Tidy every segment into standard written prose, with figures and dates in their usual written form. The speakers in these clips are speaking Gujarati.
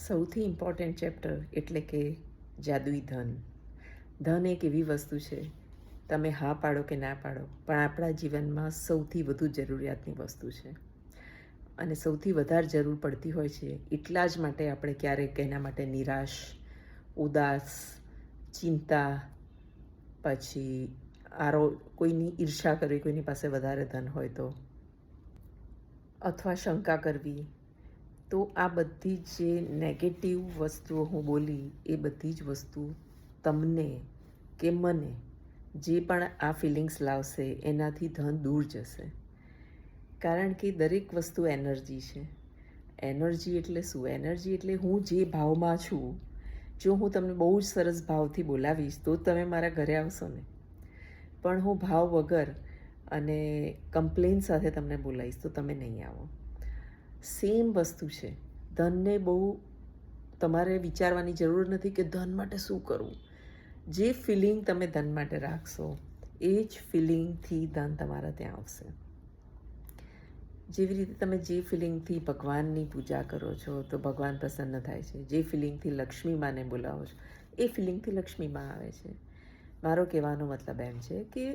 સૌથી ઇમ્પોર્ટન્ટ ચેપ્ટર એટલે કે જાદુઈ ધન. ધન એક એવી વસ્તુ છે, તમે હા પાડો કે ના પાડો, પણ આપણા જીવનમાં સૌથી વધુ જરૂરિયાતની વસ્તુ છે અને સૌથી વધારે જરૂર પડતી હોય છે. એટલા જ માટે આપણે ક્યારેક એના માટે નિરાશ, ઉદાસ, ચિંતા, પછી કોઈની ઈર્ષા કરવી, કોઈની પાસે વધારે ધન હોય તો, અથવા શંકા કરવી. તો આ બધી જે નેગેટિવ વસ્તુઓ હું બોલી, એ બધી જ વસ્તુ તમને કે મને જે પણ આ ફિલિંગ્સ લાવશે એનાથી ધન દૂર જશે. કારણ કે દરેક વસ્તુ એનર્જી છે. એનર્જી એટલે શું? એનર્જી એટલે હું જે ભાવમાં છું, જો હું તમને બહુ જ સરસ ભાવથી બોલાવીશ તો તમે મારા ઘરે આવશો ને. પણ હું ભાવ વગર અને કમ્પ્લેન સાથે તમને બોલાવીશ તો તમે નહીં આવો. સેમ વસ્તુ છે. ધનને બહુ તમારે વિચારવાની જરૂર નથી કે ધન માટે શું કરવું. જે ફિલિંગ તમે ધન માટે રાખશો એ જ ફિલિંગથી ધન તમારા ત્યાં આવશે. જેવી રીતે તમે જે ફિલિંગથી ભગવાનની પૂજા કરો છો તો ભગવાન પ્રસન્ન થાય છે. જે ફિલિંગથી લક્ષ્મી માને બોલાવો છો એ ફિલિંગથી લક્ષ્મી માં આવે છે. મારો કહેવાનો મતલબ એમ છે કે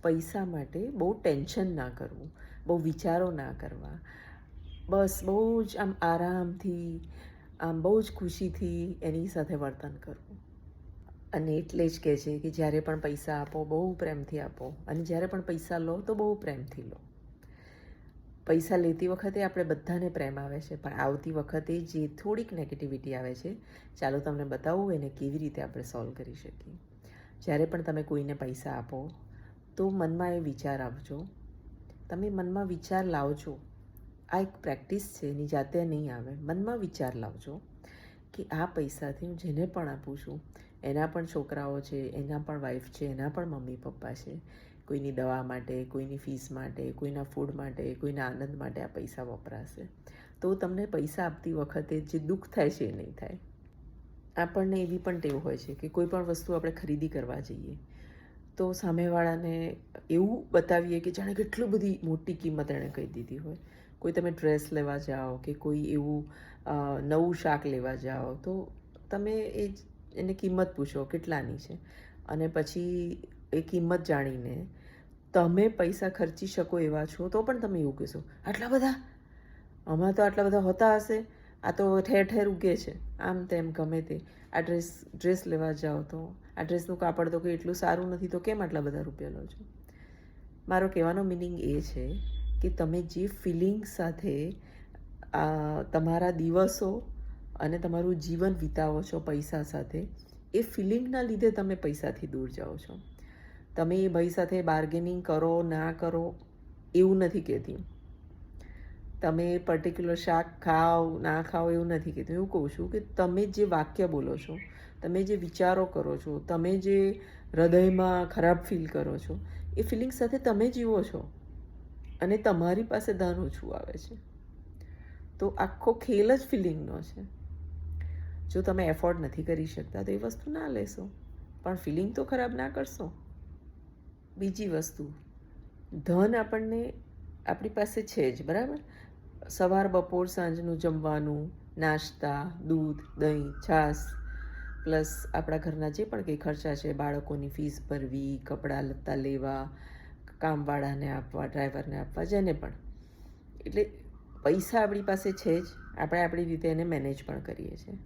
પૈસા માટે બહુ ટેન્શન ના કરવું, બહુ વિચારો ના કરવા. બસ બહુ જ આમ આરામથી, આમ બહુ જ ખુશીથી એની સાથે વર્તન કરવું. અને એટલે જ કહે છે કે જ્યારે પણ પૈસા આપો બહુ પ્રેમથી આપો, અને જ્યારે પણ પૈસા લો તો બહુ પ્રેમથી લો. પૈસા લેતી વખતે આપણે બધાને પ્રેમ આવે છે, પણ આવતી વખતે જે થોડીક નેગેટિવિટી આવે છે, ચાલો તમને બતાવું એને કેવી રીતે આપણે સોલ્વ કરી શકીએ. જ્યારે પણ તમે કોઈને પૈસા આપો તો મનમાં એ વિચાર આવજો, તમે મનમાં વિચાર લાવજો. આ એક પ્રેક્ટિસ છે, એની જાતે નહીં આવે. મનમાં વિચાર લાવજો કે આ પૈસાથી હું જેને પણ આપું છું એના પણ છોકરાઓ છે, એના પણ વાઈફ છે, એના પણ મમ્મી પપ્પા છે. કોઈની દવા માટે, કોઈની ફીસ માટે, કોઈના ફૂડ માટે, કોઈના આનંદ માટે આ પૈસા વપરાશે. તો તમને પૈસા આપતી વખતે જે દુઃખ થાય છે એ નહીં થાય. આપણને એવી પણ ટેવ હોય છે કે કોઈ પણ વસ્તુ આપણે ખરીદી કરવા જઈએ તો સામેવાળાને એવું બતાવીએ કે જાણે કેટલી બધી મોટી કિંમત એણે કહી દીધી હોય. કોઈ તમે ડ્રેસ લેવા જાઓ કે કોઈ એવું નવું શાક લેવા જાઓ તો તમે એને કિંમત પૂછો કેટલાની છે, અને પછી એ કિંમત જાણીને તમે પૈસા ખર્ચી શકો એવા છો તો પણ તમે એવું કહેશો, આટલા બધા? આમાં તો આટલા બધા હોતા હશે, આ તો ઠેર ઠેર ઉગે છે, આમ તેમ ગમે તે. આ ડ્રેસ લેવા જાઓ તો આ ડ્રેસનું કાપડ તો કંઈ એટલું સારું નથી, તો કેમ આટલા બધા રૂપિયા લો છો? મારો કહેવાનો મિનિંગ એ છે કે તમે જે ફિલિંગ સાથે તમારા દિવસો અને તમારું જીવન વિતાવો છો પૈસા સાથે, એ ફિલિંગના લીધે તમે પૈસાથી દૂર જાઓ છો. તમે એ ભાઈ સાથે બાર્ગેનિંગ કરો ના કરો એવું નથી કહેતી. તમે પર્ટિક્યુલર શાક ખાઓ ના ખાઓ એવું નથી કહેતું. એવું કહું છું કે તમે જે વાક્ય બોલો છો, તમે જે વિચારો કરો છો, તમે જે હૃદયમાં ખરાબ ફીલ કરો છો, એ ફિલિંગ સાથે તમે જીવો છો અને તમારી પાસે ધન ઓછું આવે છે. તો આખો ખેલ જ ફિલિંગનો છે. જો તમે એફોર્ડ નથી કરી શકતા તો એ વસ્તુ ના લેશો, પણ ફિલિંગ તો ખરાબ ના કરશો. બીજી વસ્તુ, ધન આપણને આપણી પાસે છે જ, બરાબર. સવાર બપોર સાંજનું જમવાનું, નાસ્તા, દૂધ, દહીં, છાશ, પ્લસ આપણા ઘરના જે પણ કંઈ ખર્ચા છે, બાળકોની ફીસ ભરવી, કપડાં લત્તા લેવા, કામવાળાને આપવા, ડ્રાઈવરને આપવા, જેને પણ. એટલે પૈસા આપણી પાસે છે જ, આપણે આપણી રીતે એને મેનેજ પણ કરીએ છીએ.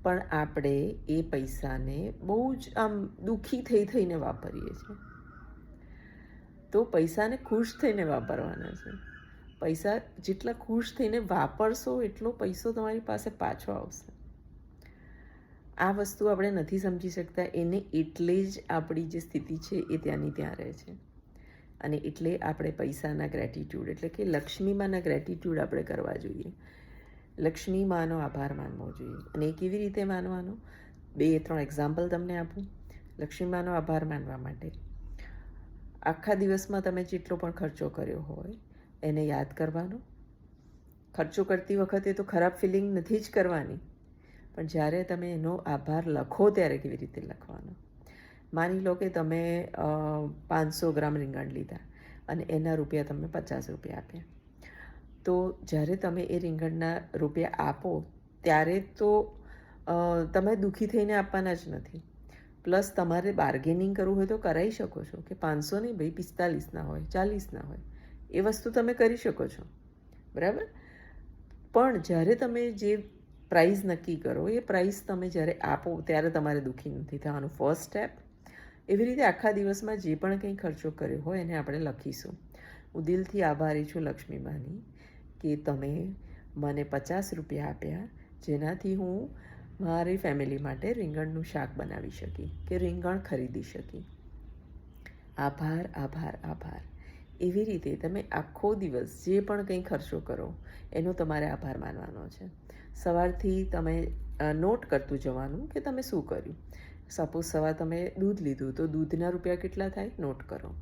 પણ આપણે એ પૈસાને બહુ જ આમ દુઃખી થઈને વાપરીએ છીએ. તો પૈસાને ખુશ થઈને વાપરવાના છે. પૈસા જેટલા ખુશ થઈને વાપરશો એટલો પૈસો તમારી પાસે પાછો આવશે. આ વસ્તુ આપણે નથી સમજી શકતા, એને એટલે જ આપણી જે સ્થિતિ છે એ ત્યાંની ત્યાં રહે છે. અને એટલે આપણે પૈસાના ગ્રેટિટ્યૂડ એટલે કે લક્ષ્મીમાના ગ્રેટિટ્યૂડ આપણે કરવા જોઈએ. લક્ષ્મી માનો આભાર માનવો જોઈએ. અને એ કેવી રીતે માનવાનો? 2-3 એક્ઝામ્પલ તમને આપું. લક્ષ્મી માનો આભાર માનવા માટે આખા દિવસમાં તમે જેટલો પણ ખર્ચો કર્યો હોય એને યાદ કરવાનો. ખર્ચો કરતી વખતે તો ખરાબ ફિલિંગ નથી જ કરવાની, પણ જ્યારે તમે એનો આભાર લખો ત્યારે કેવી રીતે લખવાનો. માની લો કે તમે 500 ગ્રામ રીંગણ લીધા અને એના રૂપિયા તમે 50 રૂપિયા આપ્યા. તો જ્યારે તમે એ રીંગણના રૂપિયા આપો ત્યારે તો તમે દુઃખી થઈને આપવાના જ નથી. પ્લસ તમારે બાર્ગેનિંગ કરવું હોય તો કરાવી શકો છો કે 500 નહીં ભાઈ 45ના હોય 40ના હોય, એ વસ્તુ તમે કરી શકો છો, બરાબર. પણ જ્યારે તમે જે પ્રાઇસ નક્કી કરો એ પ્રાઇસ તમે જ્યારે આપો ત્યારે તમારે દુઃખી નથી થવાનું. First step. એવી રીતે આખા દિવસમાં જે પણ કંઈ ખર્ચો કર્યો હોય એને આપણે લખીશું. હું દિલથી આભારી છું લક્ષ્મીમાની કે તમે મને 50 રૂપિયા આપ્યા, જેનાથી હું મારી ફેમિલી માટે રીંગણનું શાક બનાવી શકી કે રીંગણ ખરીદી શકી. આભાર, આભાર, આભાર. એવી રીતે તમે આખો દિવસ જે પણ કંઈ ખર્ચો કરો એનો તમારે આભાર માનવાનો છે. સવારથી તમે નોટ કરતું જવાનું કે તમે શું કર્યું. સપોઝ સવાર તમે દૂધ લીધું તો દૂધના રૂપિયા કેટલા થાય નોટ કરો.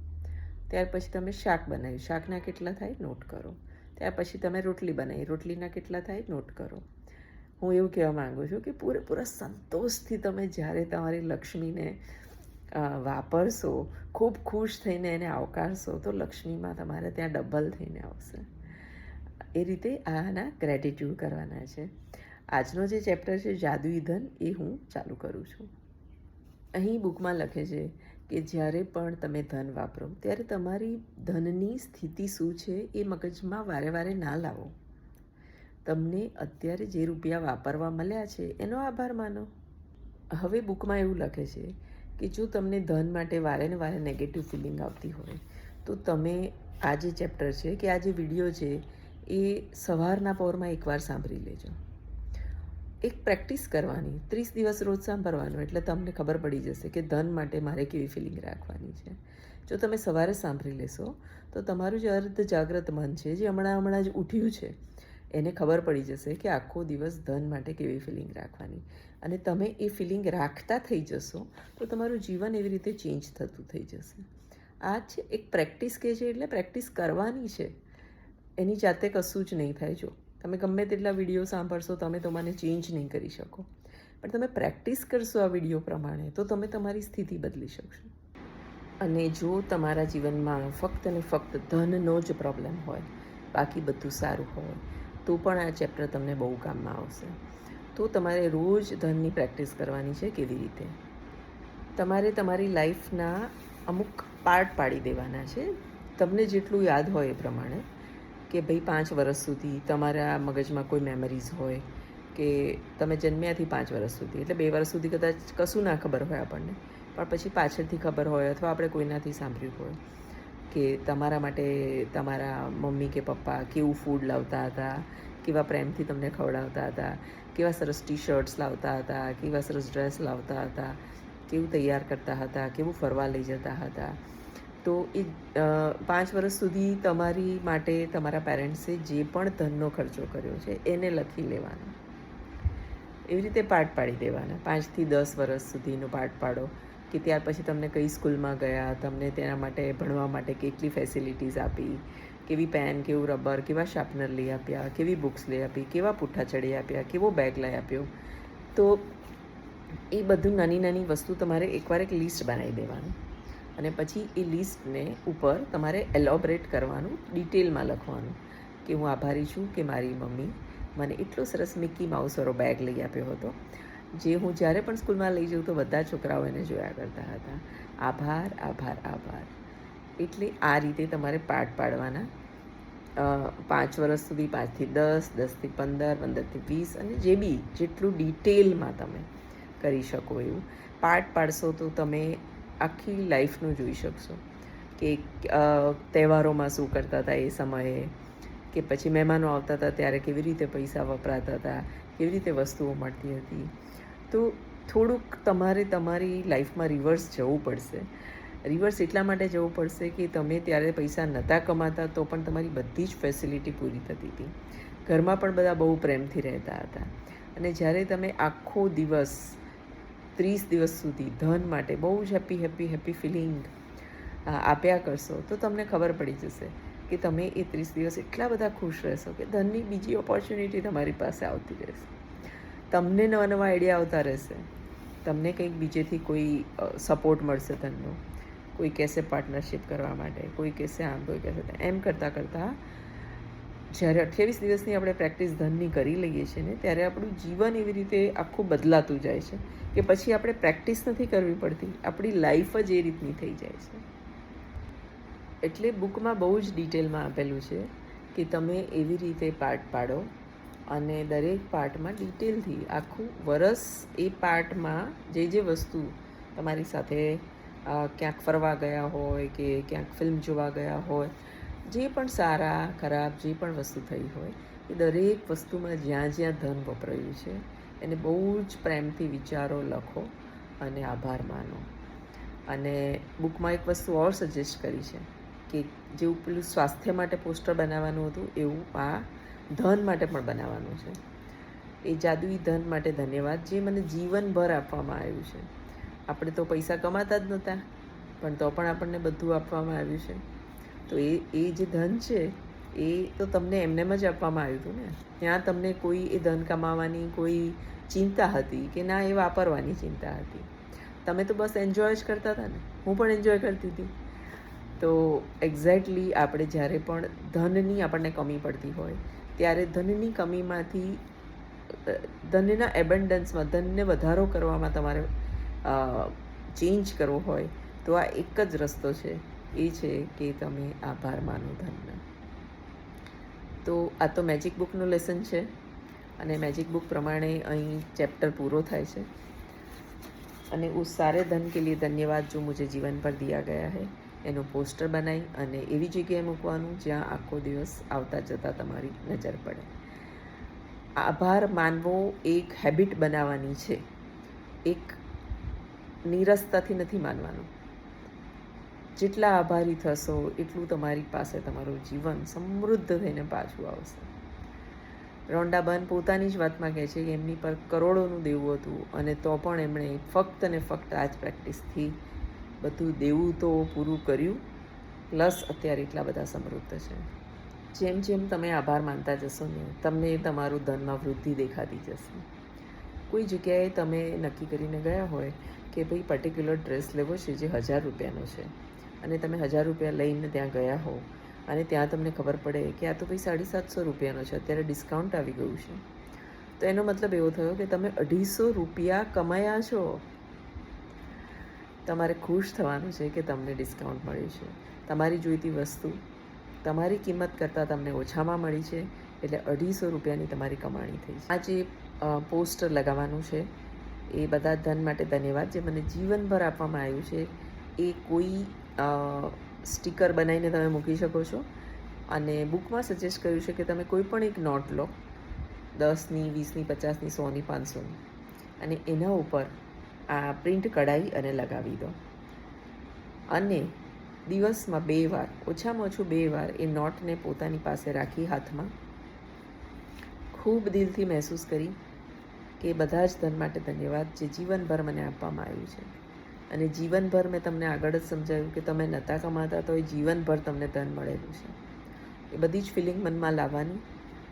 ત્યાર પછી તમે શાક બનાવ્યું, શાકના કેટલા થાય નોટ કરો. ત્યાર પછી તમે રોટલી બનાવી, રોટલીના કેટલા થાય નોટ કરો. હું એવું કહેવા માગું છું કે પૂરેપૂરા સંતોષથી તમે જ્યારે તમારી લક્ષ્મીને વાપરશો, ખૂબ ખુશ થઈને એને આવકારશો તો લક્ષ્મીમાં તમારે ત્યાં ડબલ થઈને આવશે. એ રીતે આના ગ્રેટિટ્યૂડ કરવાના છે. આજનો જે ચેપ્ટર છે જાદુઈ ધન, એ હું ચાલુ કરું છું. અહીં બુકમાં લખે છે કે જ્યારે પણ તમે ધન વાપરો ત્યારે તમારી ધનની સ્થિતિ શું છે એ મગજમાં વારે વારે ના લાવો. તમને અત્યારે જે રૂપિયા વાપરવા મળ્યા છે એનો આભાર માનો. હવે બુકમાં એવું લખે છે કે જો તમને ધન માટે વારે ને વારે નેગેટિવ ફિલિંગ આવતી હોય તો તમે આ જે ચેપ્ટર છે કે આ જે વિડીયો છે એ સવારના પહોરમાં એકવાર સાંભળી લેજો. એક પ્રેક્ટિસ કરવાની, 30 દિવસ રોજ સાંભળવાનું, એટલે તમને ખબર પડી જશે કે ધન માટે મારે કેવી ફિલિંગ રાખવાની છે. જો તમે સવારે સાંભળી લેશો તો તમારું જે અર્ધ જાગ્રત મન છે, જે હમણાં જ ઉઠ્યું છે, એને ખબર પડી જશે કે આખો દિવસ ધન માટે કેવી ફિલિંગ રાખવાની. અને તમે એ ફિલિંગ રાખતા થઈ જશો તો તમારું જીવન એવી રીતે ચેન્જ થતું થઈ જશે. આ છે એક પ્રેક્ટિસ કે છે, એટલે પ્રેક્ટિસ કરવાની છે. એની જાતે કશું જ નહીં થાય. જો તમે ગમે તેટલા વિડીયો સાંભળશો તમે તો મને ચેન્જ નહીં કરી શકો, પણ તમે પ્રેક્ટિસ કરશો આ વિડીયો પ્રમાણે તો તમે તમારી સ્થિતિ બદલી શકશો. અને જો તમારા જીવનમાં ફક્ત ને ફક્ત ધનનો જ પ્રોબ્લેમ હોય, બાકી બધું સારું હોય, તો પણ આ ચેપ્ટર તમને બહુ કામમાં આવશે. તો તમારે રોજ ધનની પ્રેક્ટિસ કરવાની છે. કેવી રીતે? તમારે તમારી લાઈફના અમુક પાર્ટ પાડી દેવાના છે, તમને જેટલું યાદ હોય એ પ્રમાણે. કે ભાઈ 5 વર્ષ સુધી તમારા મગજમાં કોઈ મેમરીઝ હોય કે તમે જન્મ્યાથી 5 વર્ષ સુધી, એટલે 2 વર્ષ સુધી કદાચ કશું ના ખબર હોય આપણને, પણ પછી પાછળથી ખબર હોય અથવા આપણે કોઈનાથી સાંભળ્યું હોય કે તમારા માટે તમારા મમ્મી કે પપ્પા કેવું ફૂડ લાવતા હતા, કેવા પ્રેમથી તમને ખવડાવતા હતા, કેવા સરસ ટી-શર્ટ્સ લાવતા હતા, કેવા સરસ ડ્રેસ લાવતા હતા, કેવું તૈયાર કરતા હતા, કેવું ફરવા લઈ જતા હતા. તો એ 5 વર્ષ સુધી તમારી માટે તમારા પેરેન્ટ્સે જે પણ ધનનો ખર્ચો કર્યો છે એને લખી લેવાનો. એવી રીતે પાર્ટ પાડી દેવાના. 5 થી 10 વર્ષ સુધીનો પાર્ટ પાડો કે ત્યાર પછી તમને કઈ સ્કૂલમાં ગયા, તમને તેના માટે ભણવા માટે કેટલી ફેસિલિટીઝ આપી, કેવી પેન, કેવું રબર, કેવા શાર્પનર લઈ આપ્યા, કેવી બુક્સ લઈ આપી, કેવા પુઠ્ઠા ચડી આપ્યા, કેવો બેગ લઈ આપ્યો. તો એ બધું નાની નાની વસ્તુ તમારે એકવાર એક લિસ્ટ બનાવી દેવાનું. અને પછી એ લિસ્ટને ઉપર તમારે એલોબરેટ કરવાનું, ડિટેલમાં લખવાનું કે હું આભારી છું કે મારી મમ્મી મને એટલો સરસ મિકી માઉસવાળો બેગ લઈ આપ્યો હતો, જે હું જ્યારે પણ સ્કૂલમાં લઈ જાઉં તો બધા છોકરાઓ એને જોયા કરતા હતા. આભાર, આભાર, આભાર. એટલે આ રીતે તમારે પાર્ટ પાડવાના. 5 વર્ષ સુધી 5 થી 10, 10 થી 15, 15 થી 20, અને જે બી જેટલું ડિટેલમાં તમે કરી શકો એવું પાર્ટ પાડશો તો તમે આખી લાઈફનું જોઈ શકશો કે તહેવારોમાં શું કરતા હતા એ સમયે, કે પછી મહેમાનો આવતા હતા ત્યારે કેવી રીતે પૈસા વપરાતા હતા, કેવી રીતે વસ્તુઓ મળતી હતી. તો થોડુંક તમારે તમારી લાઈફમાં રિવર્સ જવું પડશે. રિવર્સ એટલા માટે જવું પડશે કે તમે ત્યારે પૈસા નહોતા કમાતા તો પણ તમારી બધી જ ફેસિલિટી પૂરી થતી હતી, ઘરમાં પણ બધા બહુ પ્રેમથી રહેતા હતા. અને જ્યારે તમે આખો દિવસ 30 દિવસ સુધી ધન માટે બહુ જ હેપી ફિલિંગ આપ્યા કરશો તો તમને ખબર પડી જશે કે તમે એ 30 દિવસ એટલા બધા ખુશ રહેશો કે ધનની બીજી ઓપોર્ચ્યુનિટી તમારી પાસે આવતી રહેશે. તમને નવા નવા આઈડિયા આવતા રહેશે, તમને કંઈક બીજેથી કોઈ સપોર્ટ મળશે ધનનો. કોઈ કહેશે પાર્ટનરશિપ કરવા માટે, કોઈ કહેશે આમ, કોઈ કહેશે એમ. કરતાં કરતાં જ્યારે 28 દિવસની આપણે પ્રેક્ટિસ ધનની કરી લઈએ છીએ ને, ત્યારે આપણું જીવન એવી રીતે આખું બદલાતું જાય છે કે પછી આપણે પ્રેક્ટિસ નથી કરવી પડતી, આપણી લાઈફ જ એ રીતની થઈ જાય છે. એટલે બુકમાં બહુ જ ડિટેલમાં આપેલું છે કે તમે એવી રીતે પાર્ટ પાડો અને દરેક પાર્ટમાં ડિટેલથી આખું વરસ એ પાર્ટમાં જે વસ્તુ તમારી સાથે ક્યાંક ફરવા ગયા હોય કે ક્યાંક ફિલ્મ જોવા ગયા હોય, જે પણ સારા ખરાબ જે પણ વસ્તુ થઈ હોય, એ દરેક વસ્તુમાં જ્યાં જ્યાં ધન વપરાયું છે એને બહુ જ પ્રેમથી વિચારો, લખો અને આભાર માનો. અને બુકમાં એક વસ્તુ ઓર સજેસ્ટ કરી છે કે જેવું પેલું સ્વાસ્થ્ય માટે પોસ્ટર બનાવવાનું હતું, એવું આ ધન માટે પણ બનાવવાનું છે. એ જાદુઈ ધન માટે ધન્યવાદ, જે મને જીવનભર આપવામાં આવ્યું છે. આપણે તો પૈસા કમાતા જ નહોતા, પણ તો પણ આપણને બધું આપવામાં આવ્યું છે. તો એ જે ધન છે એ તો તમને એમનેમ જ આપવામાં આવ્યું હતું ને. ત્યાં તમને કોઈ એ ધન કમાવાની કોઈ ચિંતા હતી કે ના એ વાપરવાની ચિંતા હતી. તમે તો બસ એન્જોય જ કરતા હતા ને. હું પણ એન્જોય કરતી હતી. તો એક્ઝેક્ટલી આપણે જ્યારે પણ ધનની આપણને કમી પડતી હોય ત્યારે ધનની કમીમાંથી ધનના એબન્ડન્સમાં, ધનને વધારો કરવામાં તમારે ચેન્જ કરવો હોય તો આ એક જ રસ્તો છે, એ છે કે તમે આભાર માનો ધનનો. તો આ તો મેજિક બુકનું લેસન છે અને મેજિક બુક પ્રમાણે અહીં ચેપ્ટર પૂરો થાય છે. અને ઉસ સારે ધન કે લીએ ધન્યવાદ જો મુझे જીવન પર દિયા ગયા હૈ એનું પોસ્ટર બનાવી અને એવી જગ્યાએ મૂકવાનું જ્યાં આખો દિવસ આવતા જતાં તમારી નજર પડે. આભાર માનવો એક હેબિટ બનાવવાની છે, એક નીરસતાથી નથી માનવાનું. જેટલા આભારી થશો એટલું તમારી પાસે તમારું જીવન સમૃદ્ધ થઈને પાછું આવશે. રોન્ડા બર્ન પોતાની જ વાતમાં કહે છે કે એમની પર કરોડોનું દેવું હતું અને તો પણ એમણે ફક્ત ને ફક્ત આ જ પ્રેક્ટિસથી બધું દેવું તો પૂરું કર્યું, પ્લસ અત્યારે એટલા બધા સમૃદ્ધ છે. જેમ જેમ તમે આભાર માનતા જશો ને, તમને તમારું ધનમાં વૃદ્ધિ દેખાતી જશે. કોઈ જગ્યાએ તમે નક્કી કરીને ગયા હોય કે ભાઈ પર્ટિક્યુલર ડ્રેસ લેવો છે જે 1000 રૂપિયાનો છે અને તમે 1000 રૂપિયા લઈને ત્યાં ગયા હો અને ત્યાં તમને ખબર પડે કે આ તો ભાઈ 750 રૂપિયાનો છે, અત્યારે ડિસ્કાઉન્ટ આવી ગયું છે. તો એનો મતલબ એવો થયો કે તમે 250 રૂપિયા કમાયા છો. તમારે ખુશ થવાનું છે કે તમને ડિસ્કાઉન્ટ મળ્યું છે. તમારી જોઈતી વસ્તુ તમારી કિંમત કરતાં તમને ઓછામાં મળી છે, એટલે 250 રૂપિયાની તમારી કમાણી થઈ છે. આ જે પોસ્ટર લગાવવાનું છે એ બધા ધન માટે ધન્યવાદ જે મને જીવનભર આપવામાં આવ્યું છે, એ કોઈ સ્ટીકર બનાવીને તમે મૂકી શકો છો. અને બુકમાં સજેસ્ટ કર્યું છે કે તમે કોઈ પણ એક નોટ લો, 10ની, 20ની, 50ની, 100ની, 500ની, અને એના ઉપર આ પ્રિન્ટ કઢાવી અને લગાવી દો. અને દિવસમાં 2 વાર, ઓછામાં ઓછું 2 વાર એ નોટને પોતાની પાસે રાખી હાથમાં ખૂબ દિલથી મહેસૂસ કરી કે બધા જ ધન માટે ધન્યવાદ જે જીવનભર મને આપવામાં આવ્યું છે. અને જીવનભર મેં તમને આગળ જ સમજાવ્યું કે તમે નહોતા કમાતા તો એ જીવનભર તમને ધન મળેલું છે. એ બધી જ ફિલિંગ મનમાં લાવવાની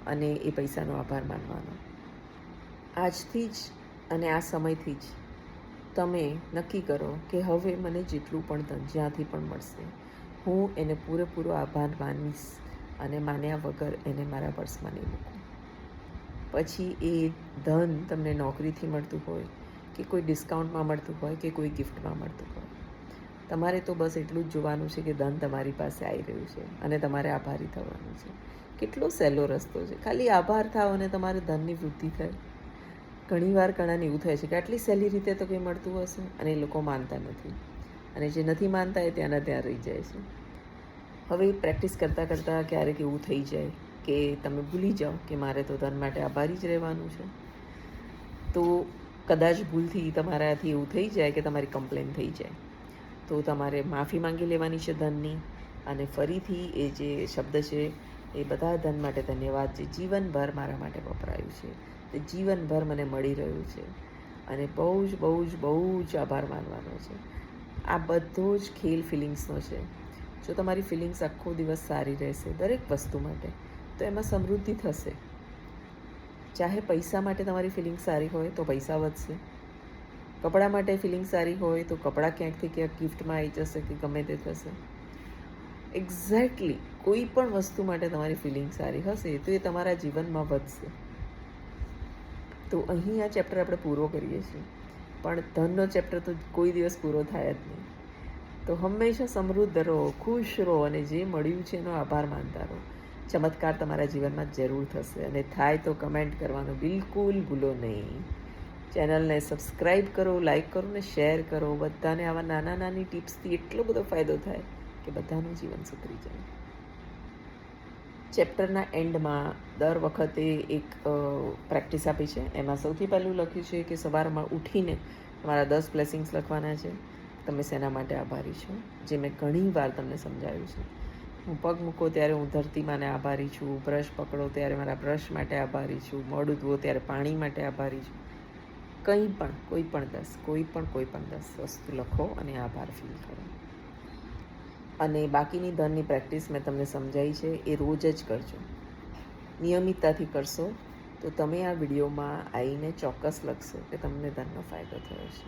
અને એ પૈસાનો આભાર માનવાનો. આજથી જ અને આ સમયથી જ તમે નક્કી કરો કે હવે મને જેટલું પણ ધન જ્યાંથી પણ મળશે હું એને પૂરેપૂરો આભાર માનીશ અને માન્યા વગર એને મારા પર્સમાં નહીં મૂકું. પછી એ ધન તમને નોકરીથી મળતું હોય કે કોઈ ડિસ્કાઉન્ટમાં મળતું હોય કે કોઈ ગિફ્ટમાં મળતું હોય, તમારે તો બસ એટલું જ જોવાનું છે કે ધન તમારી પાસે આવી રહ્યું છે અને તમારે આભારી થવાનું છે. કેટલો સહેલો રસ્તો છે, ખાલી આભાર થાવ અને તમારે ધનની વૃદ્ધિ થાય. ઘણીવાર ઘણાને એવું થાય છે કે આટલી સહેલી રીતે તો કંઈ મળતું હશે, અને એ લોકો માનતા નથી, અને જે નથી માનતા એ ત્યાંના ત્યાં રહી જાય છે. હવે પ્રેક્ટિસ કરતાં કરતાં ક્યારેક એવું થઈ જાય કે તમે ભૂલી જાઓ કે મારે તો ધન માટે આભારી જ રહેવાનું છે. તો કદાચ ભૂલથી તમારાથી એવું થઈ જાય કે તમારી કમ્પ્લેન થઈ જાય, તો તમારે માફી માંગી લેવાની છે ધનની, અને ફરીથી એ જે શબ્દ છે એ બધા ધન માટે ધન્યવાદ જે જીવનભર મારા માટે વપરાયું છે, તે જીવનભર મને મળી રહ્યું છે, અને બહુ જ બહુ જ બહુ જ આભાર માનવાનો છે. આ બધો જ ખેલ ફિલિંગ્સનો છે. જો તમારી ફિલિંગ્સ આખો દિવસ સારી રહેશે દરેક વસ્તુ માટે, તો એમાં સમૃદ્ધિ થશે. ચાહે પૈસા માટે તમારી ફિલિંગ સારી હોય તો પૈસા વધશે, કપડાં માટે ફિલિંગ સારી હોય તો કપડાં ક્યાંકથી ક્યાંક ગિફ્ટમાં આવી જશે કે ગમે તે થશે. એક્ઝેક્ટલી કોઈ પણ વસ્તુ માટે તમારી ફિલિંગ સારી હશે તો એ તમારા જીવનમાં વધશે. તો અહીં આ ચેપ્ટર આપણે પૂરો કરીએ છીએ, પણ ધનનો ચેપ્ટર તો કોઈ દિવસ પૂરો થાય જ નહીં. તો હંમેશા સમૃદ્ધ રહો, ખુશ રહો અને જે મળ્યું છે એનો આભાર માનતા રહો. ચમત્કાર તમારા જીવનમાં જરૂર થશે, અને થાય તો કમેન્ટ કરવાનું બિલકુલ ભૂલો નહીં. ચેનલને સબસ્ક્રાઈબ કરો, લાઈક કરો ને શેર કરો. બધાને આવા નાની ટિપ્સથી એટલો બધો ફાયદો થાય કે બધાનું જીવન સુધરી જાય. ચેપ્ટરના એન્ડમાં દર વખતે એક પ્રેક્ટિસ આપી છે. એમાં સૌથી પહેલું લખ્યું છે કે સવારમાં ઉઠીને તમારા 10 બ્લેસિંગ્સ લખવાના છે. તમે શેના માટે આભારી છો, જે મેં ઘણી વાર તમને સમજાવ્યું છે. હું પગ મૂકો ત્યારે હું ધરતી માને આભારી છું, બ્રશ પકડો ત્યારે મારા બ્રશ માટે આભારી છું, મોઢું ધુઓ ત્યારે પાણી માટે આભારી છું. કોઈ પણ 10 વસ્તુ લખો અને આભાર ફીલ કરો. અને બાકીની ધનની પ્રેક્ટિસ મેં તમને સમજાવી છે, એ રોજ જ કરજો. નિયમિતતાથી કરશો તો તમે આ વિડીયોમાં આવીને ચોક્કસ લખશો કે તમને ધનનો ફાયદો થયો છે.